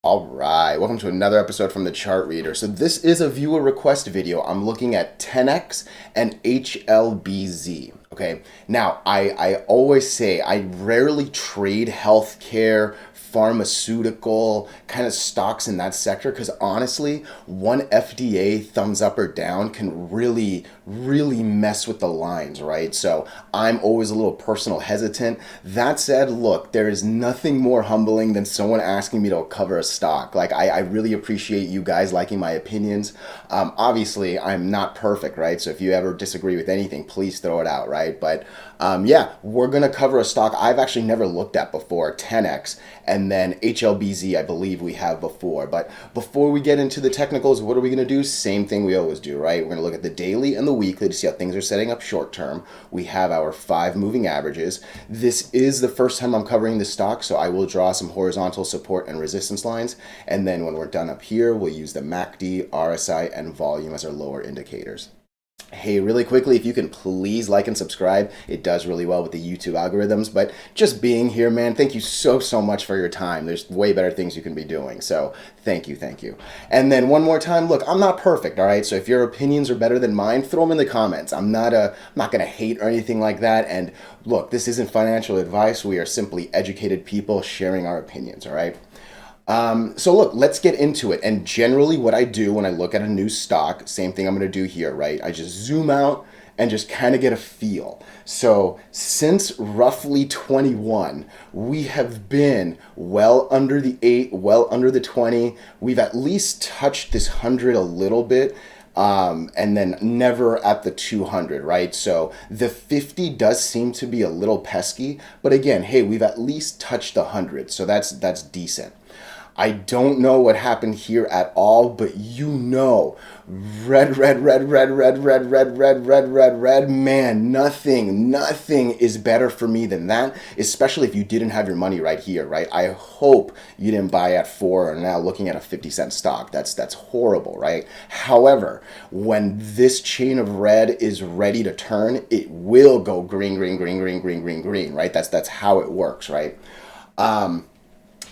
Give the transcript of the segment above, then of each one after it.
All right, welcome to another episode from the Chart Reader. So this is a viewer request video. I'm looking at TENX and HLBZ. Okay, now I always say I rarely trade healthcare, pharmaceutical kind of stocks in that sector because honestly, one FDA thumbs up or down can really mess with the lines, right? So I'm always a little personal hesitant. That said, look, there is nothing more humbling than someone asking me to cover a stock. Like, I really appreciate you guys liking my opinions. Obviously, I'm not perfect, right? So if you ever disagree with anything, please throw it out, right? But yeah, we're going to cover a stock I've actually never looked at before, 10X, and then HLBZ, I believe we have before. But before we get into the technicals, what are we going to do? Same thing we always do, right? We're going to look at the daily and the weekly to see how things are setting up short term. We have our 5 moving averages. This is the first time I'm covering this stock, so I will draw some horizontal support and resistance lines. And then when we're done up here, we'll use the MACD, RSI, and volume as our lower indicators. Hey, really quickly, if you can please like and subscribe, it does really well with the YouTube algorithms. But just being here, man, thank you so much for your time. There's way better things you can be doing. So thank you, thank you. And then one more time, look, I'm not perfect, all right? So if your opinions are better than mine, throw them in the comments. I'm not gonna hate or anything like that. And look, this isn't financial advice. We are simply educated people sharing our opinions, all right? So look, let's get into it. And generally what I do when I look at a new stock, same thing I'm going to do here, right? I just zoom out and just kind of get a feel. So since roughly 21, we have been well under the 8, well under the 20. We've at least touched this 100 a little bit. And then never at the 200, right? So the 50 does seem to be a little pesky, but again, hey, we've at least touched the 100, so that's decent. I don't know what happened here at all, but you know, red, man, nothing is better for me than that, especially if you didn't have your money right here, right? I hope you didn't buy at 4 and now looking at a 50-cent stock. That's horrible, right? However, when this chain of red is ready to turn, it will go green, right? That's how it works, right?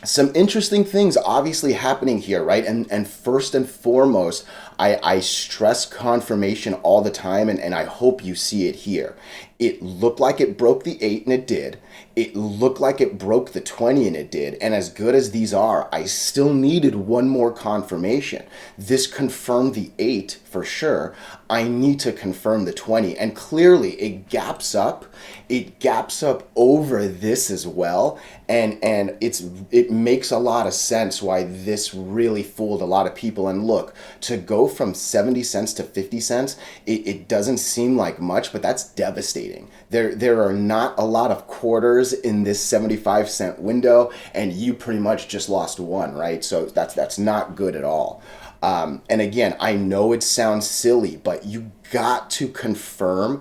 Some interesting things obviously happening here, right? And first and foremost, I stress confirmation all the time, and I hope you see it here. It looked like it broke the 8, and it did. It looked like it broke the 20, and it did. And as good as these are, I still needed one more confirmation. This confirmed the 8 for sure. I need to confirm the 20. And clearly it gaps up. It gaps up over this as well. And it makes a lot of sense why this really fooled a lot of people. And look, to go from 70 cents to 50 cents, it doesn't seem like much, but that's devastating. There are not a lot of quarters in this 75-cent window, and you pretty much just lost one, right? So that's not good at all. And again, I know it sounds silly, but you got to confirm.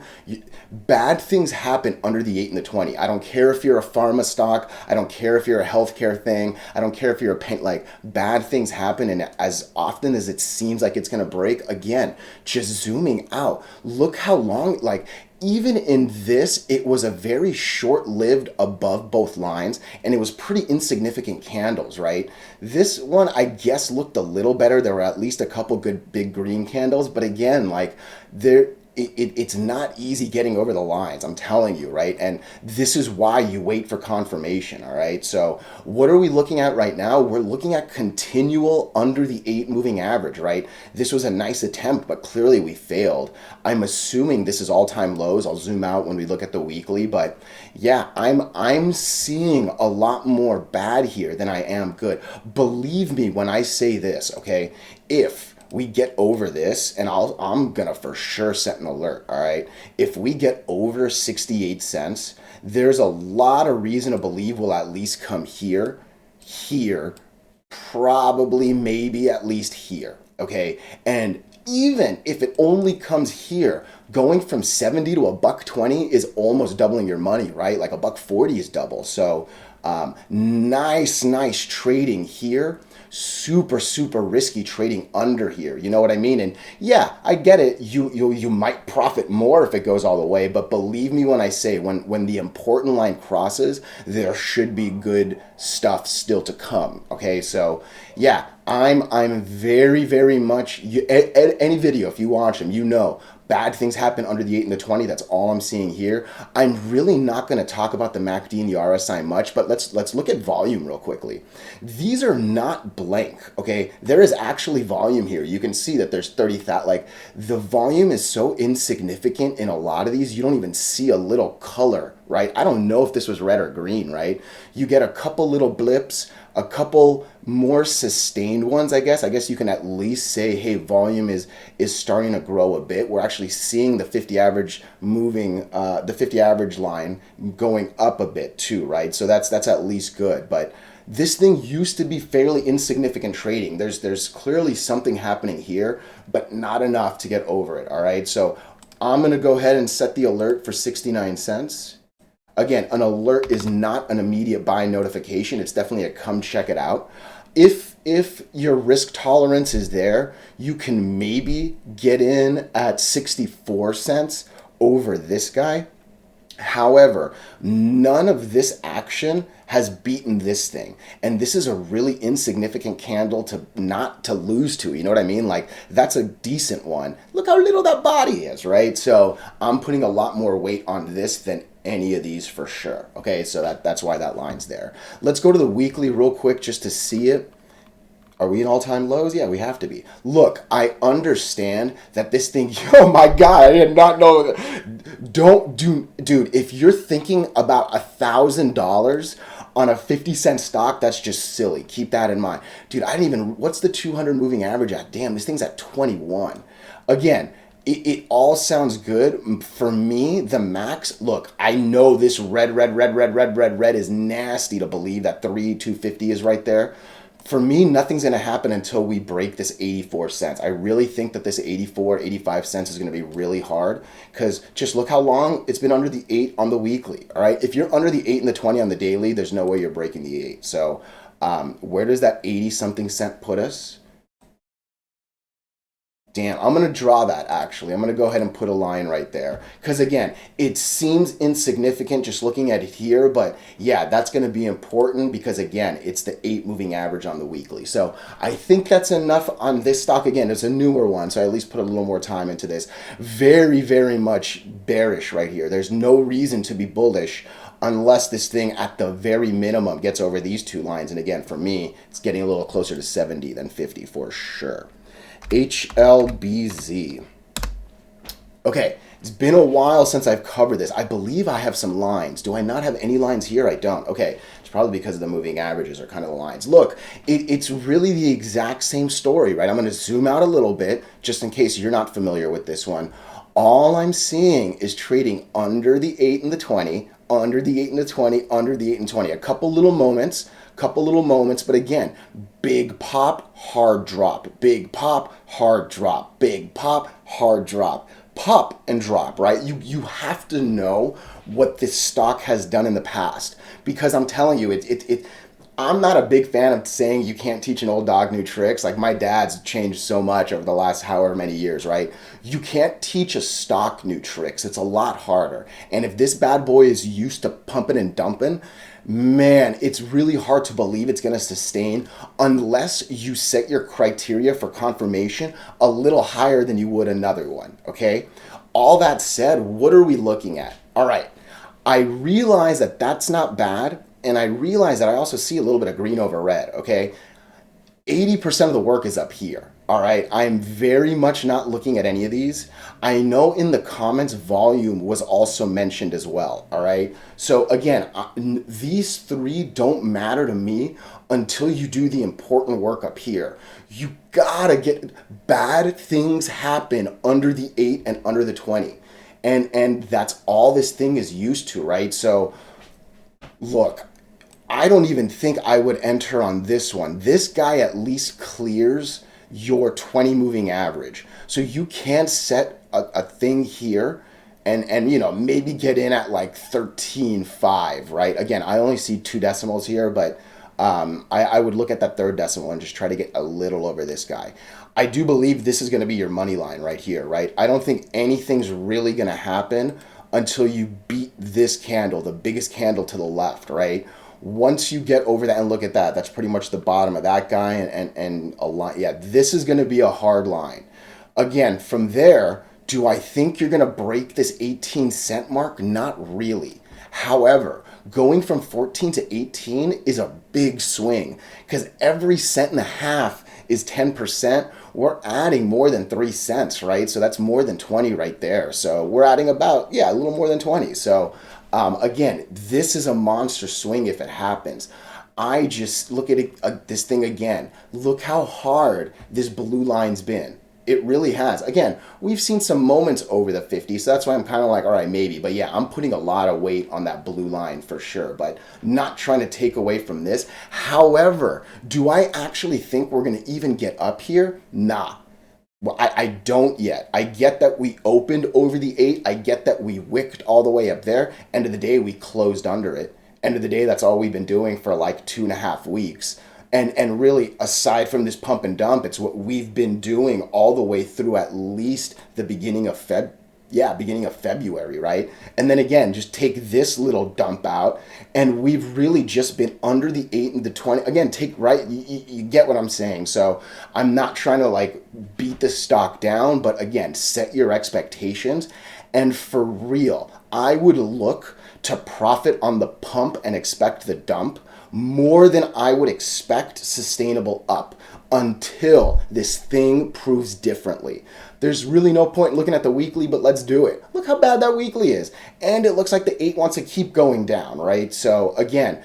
Bad things happen under the 8 and the 20. I don't care if you're a pharma stock. I don't care if you're a healthcare thing. I don't care if you're a paint. Like, bad things happen, and as often as it seems like it's going to break, again, just zooming out. Look how long, like, even in this, it was a very short-lived above both lines, and it was pretty insignificant candles, right? This one, I guess, looked a little better. There were at least a couple good big green candles, but again, like, it's not easy getting over the lines, I'm telling you, right? And this is why you wait for confirmation, all right? So what are we looking at right now? We're looking at continual under the 8 moving average, right? This was a nice attempt, but clearly we failed. I'm assuming this is all-time lows. I'll zoom out when we look at the weekly, but yeah, I'm seeing a lot more bad here than I am good. Believe me when I say this, okay? If we get over this, and I'm gonna for sure set an alert, all right? If we get over 68 cents, there's a lot of reason to believe we'll at least come here, probably maybe at least here, okay? And even if it only comes here, going from 70 to a buck 20 is almost doubling your money, right? Like a buck 40 is double. So nice trading here. super risky trading under here. You know what I mean? And yeah, I get it. You might profit more if it goes all the way, but believe me when I say when the important line crosses, there should be good stuff still to come. Okay, so yeah, I'm very much any video if you watch them, you know. Bad things happen under the 8 and the 20. That's all I'm seeing here. I'm really not going to talk about the MACD and the RSI much, but let's look at volume real quickly. These are not blank, okay? There is actually volume here. You can see that there's 30,000. Like, the volume is so insignificant in a lot of these, you don't even see a little color, right? I don't know if this was red or green, right? You get a couple little blips, a couple more sustained ones, I guess. I guess you can at least say, hey, volume is starting to grow a bit. We're actually seeing the 50 average moving, the 50 average line going up a bit too, right? So that's at least good. But this thing used to be fairly insignificant trading. There's clearly something happening here, but not enough to get over it, all right? So I'm gonna go ahead and set the alert for 69 cents. Again, an alert is not an immediate buy notification. It's definitely a come check it out. If your risk tolerance is there, you can maybe get in at 64 cents over this guy. However, none of this action has beaten this thing. And this is a really insignificant candle to not to lose to. You know what I mean? Like, that's a decent one. Look how little that body is, right? So I'm putting a lot more weight on this than any of these for sure. Okay, so that's why that line's there. Let's go to the weekly real quick just to see it. Are we in all-time lows? Yeah, we have to be. Look, I understand that this thing, oh my God, I did not know that. Dude, if you're thinking about $1,000 on a 50-cent stock, that's just silly. Keep that in mind. Dude, I didn't even, what's the 200 moving average at? Damn, this thing's at 21. Again, it all sounds good. For me, the max, look, I know this red is nasty to believe that 250 is right there. For me, nothing's going to happen until we break this 84 cents. I really think that this 84, 85 cents is going to be really hard because just look how long it's been under the 8 on the weekly, all right? If you're under the 8 and the 20 on the daily, there's no way you're breaking the 8. So where does that 80-something cent put us? Damn, I'm going to draw that actually. I'm going to go ahead and put a line right there. Because again, it seems insignificant just looking at it here, but yeah, that's going to be important because again, it's the 8 moving average on the weekly. So I think that's enough on this stock. Again, it's a newer one, so I at least put a little more time into this. Very much bearish right here. There's no reason to be bullish unless this thing at the very minimum gets over these two lines. And again, for me, it's getting a little closer to 70 than 50 for sure. HLBZ. Okay, it's been a while since I've covered this. I believe I have some lines. Do I not have any lines here? I don't. Okay, it's probably because of the moving averages are kind of the lines. Look, it's really the exact same story, right? I'm going to zoom out a little bit just in case you're not familiar with this one. All I'm seeing is trading under the 8 and the 20, under the 8 and the 20, under the 8 and 20. A couple little moments, but again, big pop, hard drop, big pop, hard drop, big pop, hard drop, pop and drop, right? You have to know what this stock has done in the past because I'm telling you, I'm not a big fan of saying you can't teach an old dog new tricks. Like my dad's changed so much over the last however many years, right? You can't teach a stock new tricks. It's a lot harder. And if this bad boy is used to pumping and dumping, man, it's really hard to believe it's going to sustain unless you set your criteria for confirmation a little higher than you would another one, okay? All that said, what are we looking at? All right, I realize that that's not bad. And I realize that I also see a little bit of green over red, okay? 80% of the work is up here, all right? I'm very much not looking at any of these. I know in the comments, volume was also mentioned as well, all right? So again, these three don't matter to me until you do the important work up here. You gotta get, bad things happen under the 8 and under the 20. And that's all this thing is used to, right? So look, I don't even think I would enter on this one. This guy at least clears your 20 moving average. So you can set a thing here and you know, maybe get in at like 13.5, right? Again, I only see 2 decimals here, but I would look at that third decimal and just try to get a little over this guy. I do believe this is going to be your money line right here, right? I don't think anything's really going to happen until you beat this candle, the biggest candle to the left, right? Once you get over that and look at that, that's pretty much the bottom of that guy and a line. Yeah, this is going to be a hard line. Again, from there, do I think you're going to break this 18-cent mark? Not really. However, going from 14 to 18 is a big swing because every cent and a half is 10%. We're adding more than 3 cents, right? So that's more than 20 right there. So we're adding about, yeah, a little more than 20. So again, this is a monster swing if it happens. I just look at it, this thing again. Look how hard this blue line's been. It really has. Again, we've seen some moments over the 50, so that's why I'm kind of like, all right, maybe. But yeah, I'm putting a lot of weight on that blue line for sure, but not trying to take away from this. However, do I actually think we're going to even get up here? Nah. Well, I don't yet. I get that we opened over the 8. I get that we wicked all the way up there. End of the day, we closed under it. End of the day, that's all we've been doing for like 2.5 weeks. And really, aside from this pump and dump, it's what we've been doing all the way through at least the beginning of February, right? And then again, just take this little dump out, and we've really just been under the 8 and the 20. Again, you get what I'm saying. So I'm not trying to like beat the stock down, but again, set your expectations. And for real, I would look to profit on the pump and expect the dump more than I would expect sustainable up until this thing proves differently. There's really no point in looking at the weekly, but let's do it. Look how bad that weekly is. And it looks like the 8 wants to keep going down, right? So again,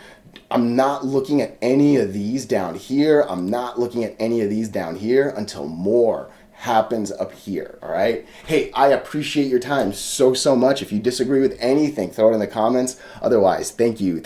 I'm not looking at any of these down here. I'm not looking at any of these down here until more happens up here, all right? Hey, I appreciate your time so much. If you disagree with anything, throw it in the comments. Otherwise, thank you.